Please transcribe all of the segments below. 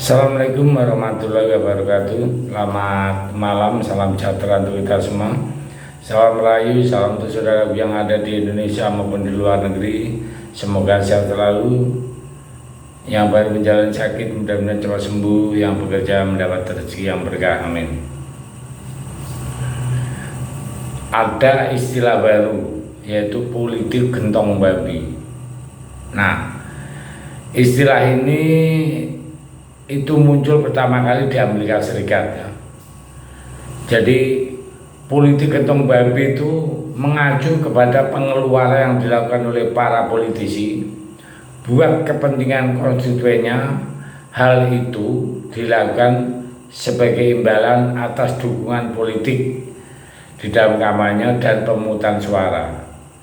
Assalamualaikum warahmatullahi wabarakatuh. Selamat malam, salam sejahtera untuk kita semua. Salam merayu, salam untuk saudara yang ada di Indonesia maupun di luar negeri. Semoga sehat selalu. Yang baru menjalani sakit mudah-mudahan cepat sembuh. Yang bekerja mendapat rezeki yang berkah, amin. Ada istilah baru yaitu politik gentong babi. Nah, istilah ini itu muncul pertama kali di Amerika Serikat ya. Jadi politik gentong babi itu mengacu kepada pengeluaran yang dilakukan oleh para politisi buat kepentingan konstituennya. Hal itu dilakukan sebagai imbalan atas dukungan politik di dalam kampanye dan pemungutan suara.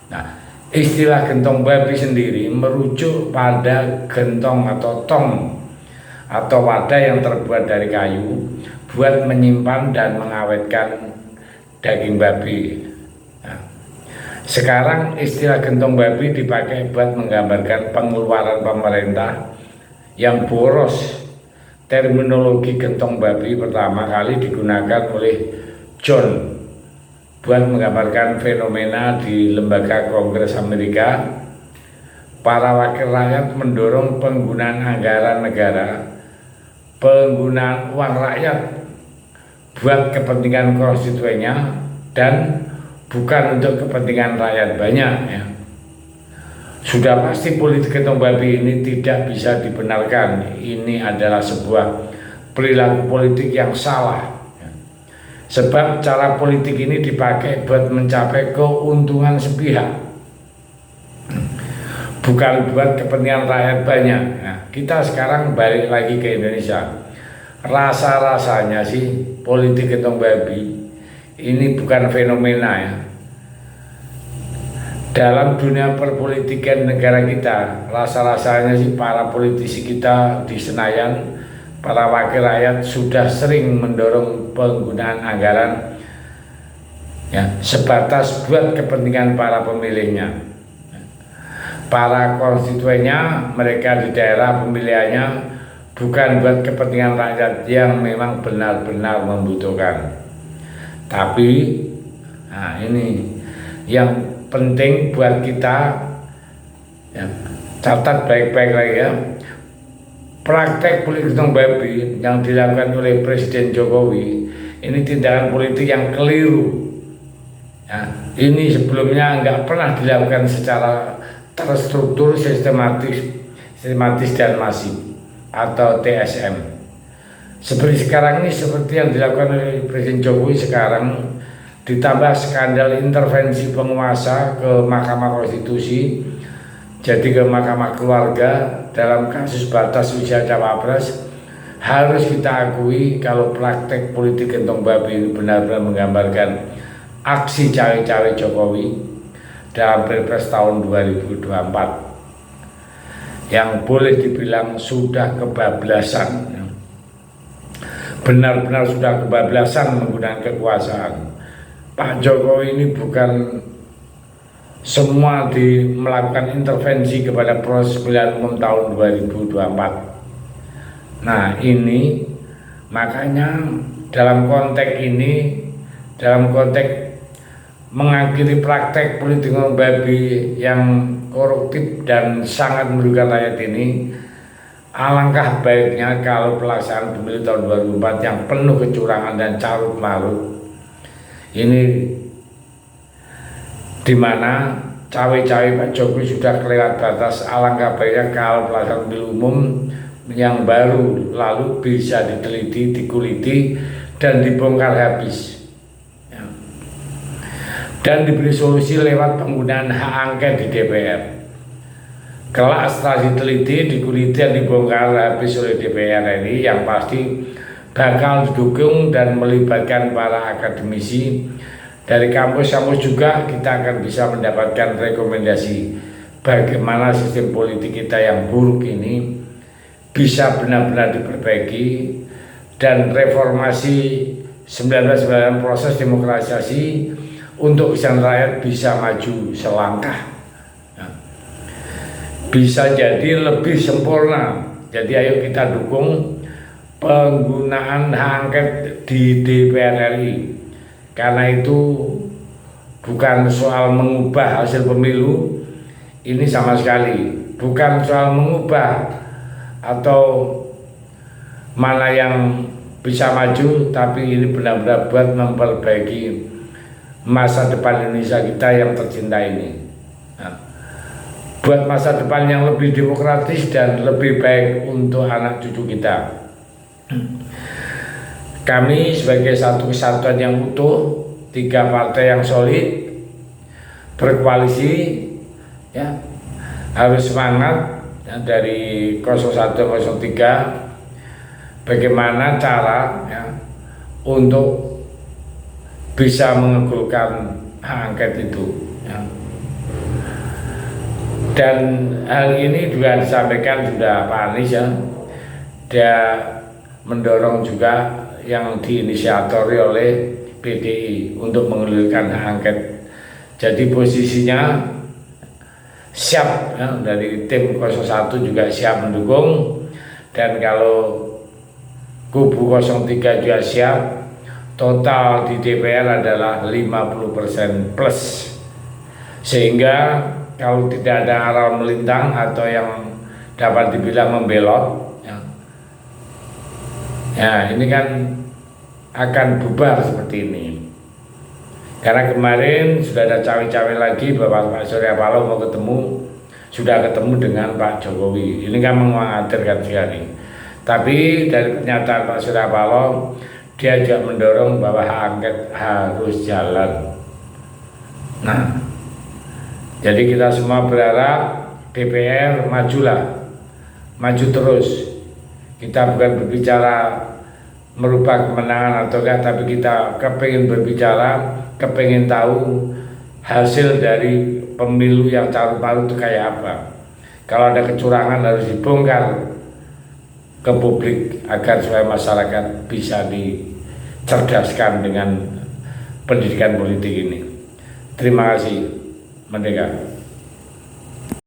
Nah, istilah gentong babi sendiri merujuk pada gentong atau tong atau wadah yang terbuat dari kayu buat menyimpan dan mengawetkan daging babi. Nah, sekarang istilah gentong babi dipakai buat menggambarkan pengeluaran pemerintah yang boros. Terminologi gentong babi pertama kali digunakan oleh John buat menggambarkan fenomena di lembaga Kongres Amerika. Para wakil rakyat mendorong penggunaan anggaran negara, penggunaan uang rakyat buat kepentingan konstituennya dan bukan untuk kepentingan rakyat banyak ya. Sudah pasti politik gentong babi ini tidak bisa dibenarkan. Ini adalah sebuah perilaku politik yang salah ya. Sebab cara politik ini dipakai buat mencapai keuntungan sepihak, bukan buat kepentingan rakyat banyak. Nah, kita sekarang balik lagi ke Indonesia. Rasa-rasanya sih politik gentong babi ini bukan fenomena ya. Dalam dunia perpolitikan negara kita, rasa-rasanya sih para politisi kita di Senayan, para wakil rakyat sudah sering mendorong penggunaan anggaran ya, sebatas buat kepentingan para pemilihnya. Para konstituennya, mereka di daerah pemilihannya bukan buat kepentingan rakyat yang memang benar-benar membutuhkan. Tapi nah ini yang penting buat kita ya, catat baik-baik lagi ya. Praktek politik gentong babi yang dilakukan oleh Presiden Jokowi ini tindakan politik yang keliru ya. Ini sebelumnya nggak pernah dilakukan secara terstruktur, sistematis dan masif atau TSM. Seperti sekarang ini, seperti yang dilakukan oleh Presiden Jokowi sekarang, ditambah skandal intervensi penguasa ke Mahkamah Konstitusi, jadi ke Mahkamah Keluarga dalam kasus batas usia cawapres. Harus kita akui kalau praktek politik gentong babi ini benar-benar menggambarkan aksi cawe-cawe Jokowi dalam Pilpres tahun 2024 yang boleh dibilang sudah kebablasan, benar-benar sudah kebablasan menggunakan kekuasaan. Pak Jokowi ini bukan semua melakukan intervensi kepada proses pemilihan umum tahun 2024. Nah ini makanya dalam konteks mengakhiri praktek politik gentong babi yang koruptif dan sangat merugikan rakyat ini, alangkah baiknya kalau pelaksanaan pemilu tahun 2024 yang penuh kecurangan dan carut marut ini, dimana cawe-cawe Pak Jokowi sudah kelewat batas, alangkah baiknya kalau pelaksanaan pemilu umum yang baru lalu bisa diteliti, dikuliti dan dibongkar habis dan diberi solusi lewat penggunaan hak angket di DPR. Kelak setelah diteliti, dikuliti dan dibongkar habis oleh DPR ini, yang pasti bakal didukung dan melibatkan para akademisi dari kampus-kampus juga. Kita akan bisa mendapatkan rekomendasi bagaimana sistem politik kita yang buruk ini bisa benar-benar diperbaiki dan reformasi 1999 proses demokratisasi untuk kesejahteraan rakyat bisa maju selangkah, bisa jadi lebih sempurna. Jadi ayo kita dukung penggunaan hak angket di DPR RI, karena itu bukan soal mengubah hasil pemilu, ini sama sekali bukan soal mengubah atau mana yang bisa maju, tapi ini benar-benar buat memperbaiki masa depan Indonesia kita yang tercinta ini. Nah, buat masa depan yang lebih demokratis dan lebih baik untuk anak cucu kita. Kami sebagai satu kesatuan yang utuh, 3 partai yang solid, berkoalisi, ya, harus semangat ya, dari 01 03 bagaimana cara ya, untuk bisa mengabulkan hak angket itu ya. Dan hal ini juga disampaikan sudah Pak Anies ya, dia mendorong juga yang diinisiatori oleh PDI untuk menggulirkan hak angket. Jadi posisinya siap ya, dari tim 01 juga siap mendukung, dan kalau kubu 03 juga siap. Total di DPR adalah 50% plus, sehingga kalau tidak ada aral melintang atau yang dapat dibilang membelot ya, ya ini kan akan bubar seperti ini. Karena kemarin sudah ada cawe-cawe lagi bahwa Pak Surya Paloh mau ketemu, sudah ketemu dengan Pak Jokowi. Ini kan mengkhawatirkan sekali. Tapi dari pernyataan Pak Surya Paloh, dia juga mendorong bahwa hak angket harus jalan. Nah, jadi kita semua berharap DPR majulah, maju terus. Kita bukan berbicara merubah kemenangan atau enggak, tapi kita kepingin berbicara, kepingin tahu hasil dari pemilu yang carut-marut itu kayak apa. Kalau ada kecurangan harus dibongkar ke publik agar supaya masyarakat bisa dicerdaskan dengan pendidikan politik ini. Terima kasih, Merdeka.